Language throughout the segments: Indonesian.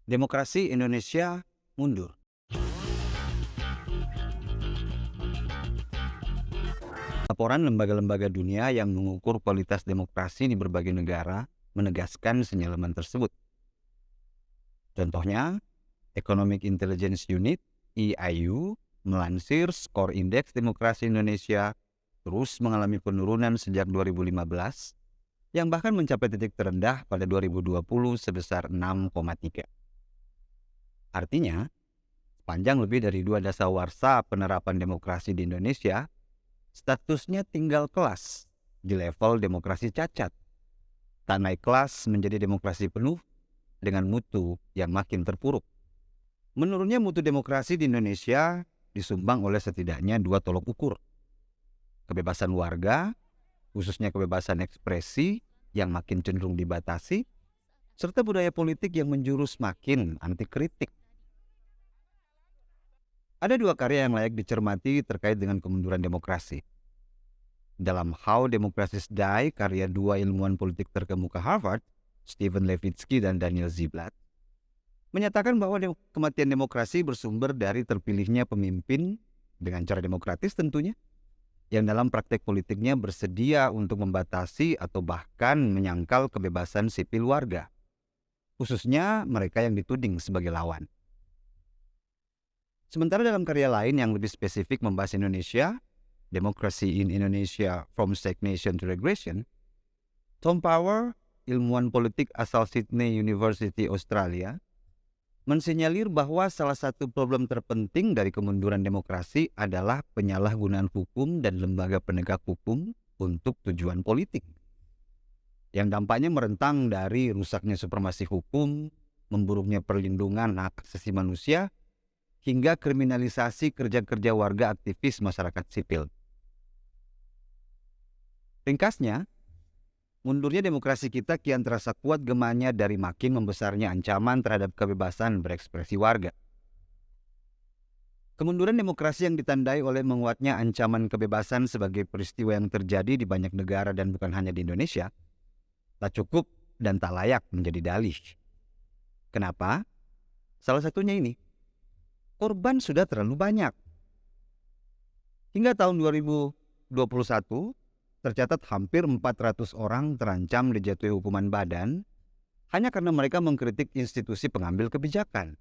Demokrasi Indonesia mundur. Laporan lembaga-lembaga dunia yang mengukur kualitas demokrasi di berbagai negara menegaskan sinyalemen tersebut. Contohnya, Economic Intelligence Unit (EIU) melansir skor indeks demokrasi Indonesia terus mengalami penurunan sejak 2015 yang bahkan mencapai titik terendah pada 2020 sebesar 6,3. Artinya, panjang lebih dari 2 dasawarsa penerapan demokrasi di Indonesia, statusnya tinggal kelas di level demokrasi cacat, tak naik kelas menjadi demokrasi penuh dengan mutu yang makin terpuruk. Menurunnya mutu demokrasi di Indonesia disumbang oleh setidaknya 2 tolok ukur. Kebebasan warga, khususnya kebebasan ekspresi yang makin cenderung dibatasi, serta budaya politik yang menjurus makin anti kritik. Ada 2 karya yang layak dicermati terkait dengan kemunduran demokrasi. Dalam How Democracies Die, karya 2 ilmuwan politik terkemuka Harvard, Stephen Levitsky dan Daniel Ziblatt, menyatakan bahwa kematian demokrasi bersumber dari terpilihnya pemimpin dengan cara demokratis tentunya, yang dalam praktek politiknya bersedia untuk membatasi atau bahkan menyangkal kebebasan sipil warga, khususnya mereka yang dituding sebagai lawan. Sementara dalam karya lain yang lebih spesifik membahas Indonesia, Democracy in Indonesia from Stagnation to Regression, Tom Power, ilmuwan politik asal Sydney University, Australia, mensinyalir bahwa salah satu problem terpenting dari kemunduran demokrasi adalah penyalahgunaan hukum dan lembaga penegak hukum untuk tujuan politik, yang dampaknya merentang dari rusaknya supremasi hukum, memburuknya perlindungan hak asasi manusia, hingga kriminalisasi kerja-kerja warga aktivis masyarakat sipil. Ringkasnya, mundurnya demokrasi kita kian terasa kuat gemanya dari makin membesarnya ancaman terhadap kebebasan berekspresi warga. Kemunduran demokrasi yang ditandai oleh menguatnya ancaman kebebasan sebagai peristiwa yang terjadi di banyak negara dan bukan hanya di Indonesia, tak cukup dan tak layak menjadi dalih. Kenapa? Salah satunya ini, korban sudah terlalu banyak. Hingga tahun 2021, tercatat hampir 400 orang terancam dijatuhi hukuman badan hanya karena mereka mengkritik institusi pengambil kebijakan.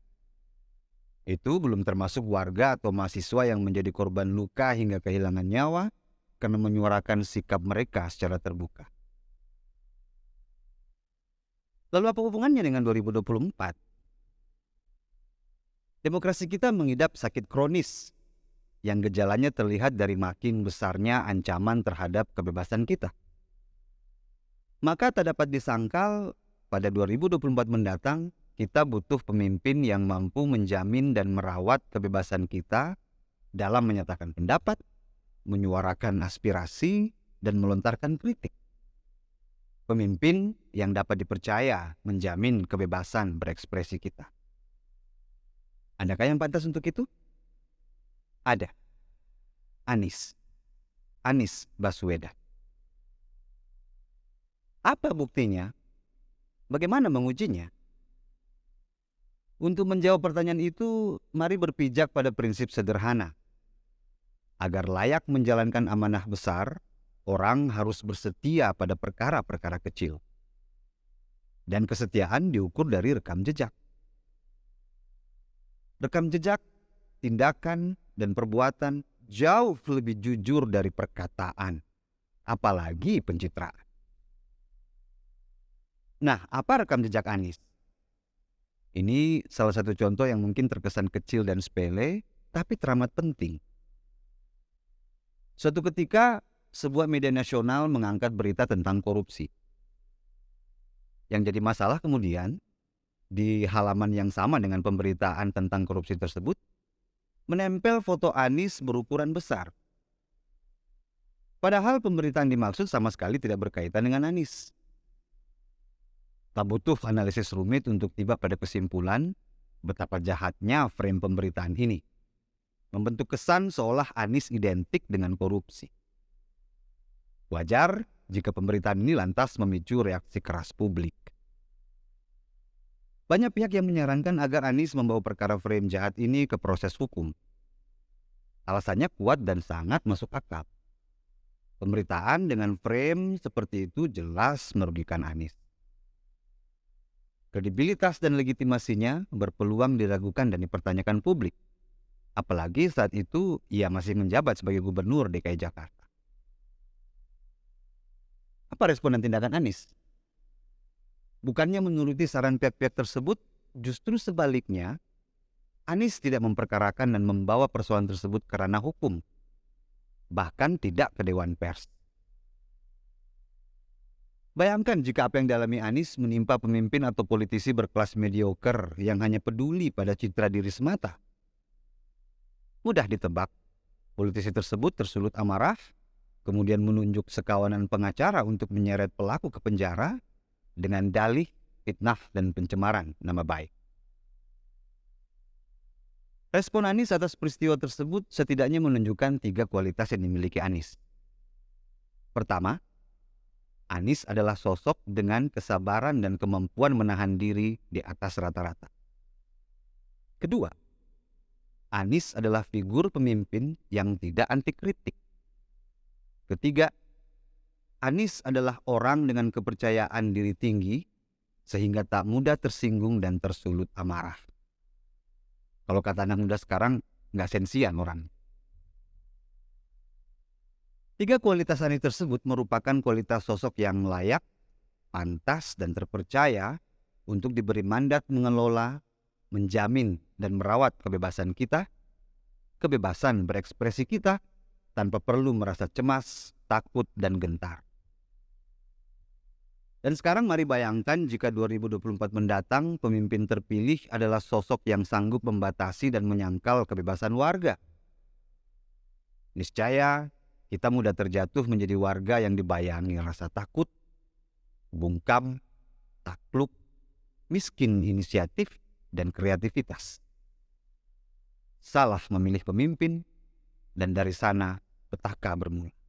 Itu belum termasuk warga atau mahasiswa yang menjadi korban luka hingga kehilangan nyawa karena menyuarakan sikap mereka secara terbuka. Lalu apa hubungannya dengan 2024? Demokrasi kita mengidap sakit kronis yang gejalanya terlihat dari makin besarnya ancaman terhadap kebebasan kita. Maka tak dapat disangkal pada 2024 mendatang kita butuh pemimpin yang mampu menjamin dan merawat kebebasan kita dalam menyatakan pendapat, menyuarakan aspirasi, dan melontarkan kritik. Pemimpin yang dapat dipercaya menjamin kebebasan berekspresi kita. Adakah yang pantas untuk itu? Ada. Anies Baswedan. Apa buktinya? Bagaimana mengujinya? Untuk menjawab pertanyaan itu, mari berpijak pada prinsip sederhana. Agar layak menjalankan amanah besar, orang harus bersetia pada perkara-perkara kecil. Dan kesetiaan diukur dari rekam jejak. Rekam jejak, tindakan, dan perbuatan jauh lebih jujur dari perkataan, apalagi pencitraan. Nah, apa rekam jejak Anies? Ini salah satu contoh yang mungkin terkesan kecil dan sepele, tapi teramat penting. Suatu ketika, sebuah media nasional mengangkat berita tentang korupsi. Yang jadi masalah kemudian, di halaman yang sama dengan pemberitaan tentang korupsi tersebut, menempel foto Anies berukuran besar. Padahal pemberitaan dimaksud sama sekali tidak berkaitan dengan Anies. Tak butuh analisis rumit untuk tiba pada kesimpulan betapa jahatnya frame pemberitaan ini. Membentuk kesan seolah Anies identik dengan korupsi. Wajar jika pemberitaan ini lantas memicu reaksi keras publik. Banyak pihak yang menyarankan agar Anies membawa perkara frame jahat ini ke proses hukum. Alasannya kuat dan sangat masuk akal. Pemberitaan dengan frame seperti itu jelas merugikan Anies. Kredibilitas dan legitimasinya berpeluang diragukan dan dipertanyakan publik. Apalagi saat itu ia masih menjabat sebagai gubernur DKI Jakarta. Apa respon dan tindakan Anies? Bukannya menuruti saran pihak-pihak tersebut, justru sebaliknya, Anies tidak memperkarakan dan membawa persoalan tersebut ke ranah hukum, bahkan tidak ke Dewan Pers. Bayangkan jika apa yang dialami Anies menimpa pemimpin atau politisi berkelas mediocre yang hanya peduli pada citra diri semata. Mudah ditebak, politisi tersebut tersulut amarah, kemudian menunjuk sekawanan pengacara untuk menyeret pelaku ke penjara dengan dalih fitnah dan pencemaran nama baik. Respon Anies atas peristiwa tersebut setidaknya menunjukkan 3 kualitas yang dimiliki Anies. Pertama, Anies adalah sosok dengan kesabaran dan kemampuan menahan diri di atas rata-rata. Kedua, Anies adalah figur pemimpin yang tidak anti kritik. Ketiga, Anies adalah orang dengan kepercayaan diri tinggi sehingga tak mudah tersinggung dan tersulut amarah. Kalau kata anak muda sekarang, nggak sensian orang. 3 kualitas Anies tersebut merupakan kualitas sosok yang layak, pantas, dan terpercaya untuk diberi mandat mengelola, menjamin, dan merawat kebebasan kita, kebebasan berekspresi kita, tanpa perlu merasa cemas, takut, dan gentar. Dan sekarang mari bayangkan jika 2024 mendatang pemimpin terpilih adalah sosok yang sanggup membatasi dan menyangkal kebebasan warga. Niscaya kita mudah terjatuh menjadi warga yang dibayangi rasa takut, bungkam, takluk, miskin inisiatif, dan kreativitas. Salah memilih pemimpin, dan dari sana petaka bermula.